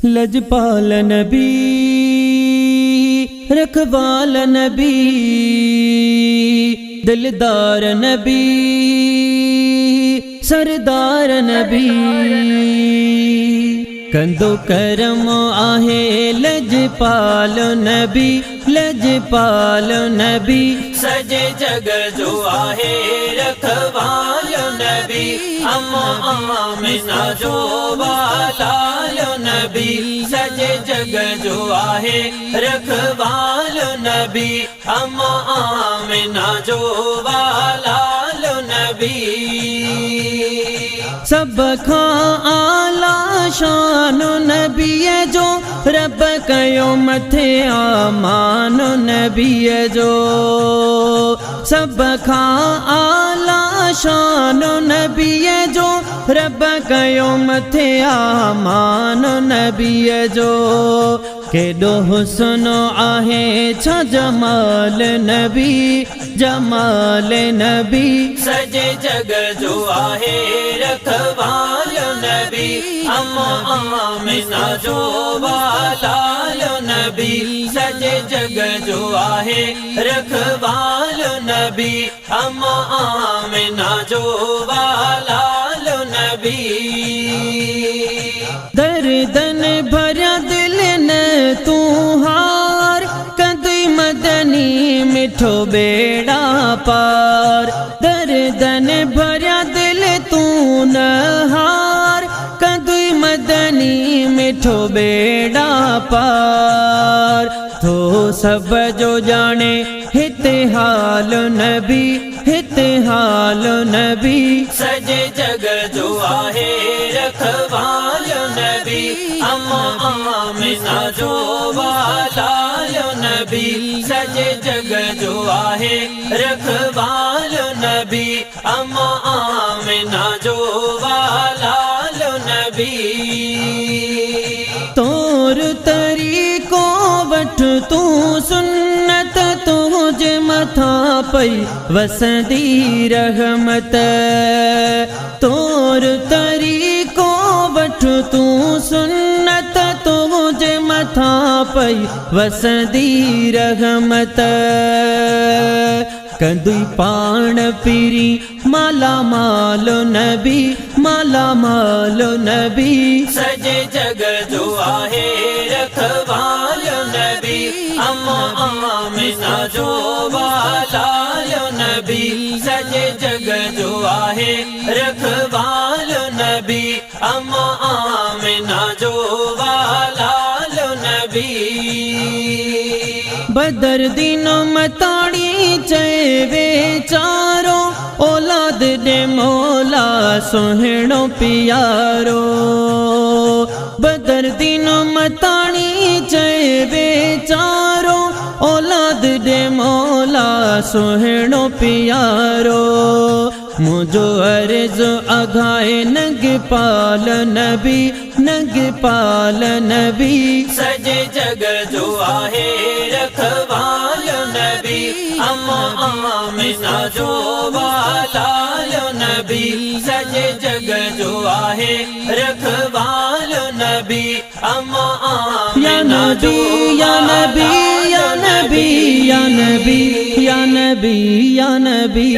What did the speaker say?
लजपाल नबी रखवाल नबी दिलदार नबी सरदार नबी कंदो करम आहे लजपाल नबी लजपाल नबी सजे जग जो आहे रखवाल नबी अम्मा आमिना जो वालाल नबी सजे जग जो आहे रखवाल नबी अम्मा आमिना जो वालाल नबी सब खां आला शान नबी जो रब कयो मथे आमान नबी जो सब खां आला शान नबी जो रब कयो मथे आमान नबी जो केॾो हुस्न आहे छा जमाल नबी जमाल नबी सजे जग जो आहे रखवाल नबी अम्मा आमिना जो वालाल नबी सजे जग जो आहे रखवाल नबी अम्मा आमिना जो वालाल नबी दर्दन भरिया दिल न तू हार कदई मदनी मिठो बेड़ा पार दर्दन भरिया दिल तू न हार कदई मदनी मिठो बेड़ा पार तो सब जो जाने हित हाल नबी हित हाल नबी सजे जग जो आहे रखवाल नबी अम्मा आमिना जो वालाल नबी सजे जग जो आहे रखवाल नबी अम्मा आमिना जो वालाल नबी तोर तरीको वठ तू सुन्नत तुझे मथा पई वसंदी रहमत तोर तरीको वठ तू सुन्नत तुझे मथा पई वसंदी रहमत कंदुई पाण पीरी माला माल नबी माला माल नबी सजे जग जो आहे रखवाल नबी अम्मा आमिना जो वालाल नबी सजे जग जो आहे रखवाल नबी अम्मा आमिना जो वालाल नबी बदर दिन मताड़ी चेवे चारो औलाद दे मौला सोहणो पियारो बदर दिन मताड़ी चेवे चारो औलाद दे मौला सोहणो पियारो मुझो अर्ज अघाए नगपाल नबी नगपाल नबी सजे जग जो आहे रखवाल नबी अम्मा आमिना जो वालाल नबी सजे जग जो आहे रखवाल नबी अम्मा आमिना जो या नबी या नबी या नबी या नबी या नबी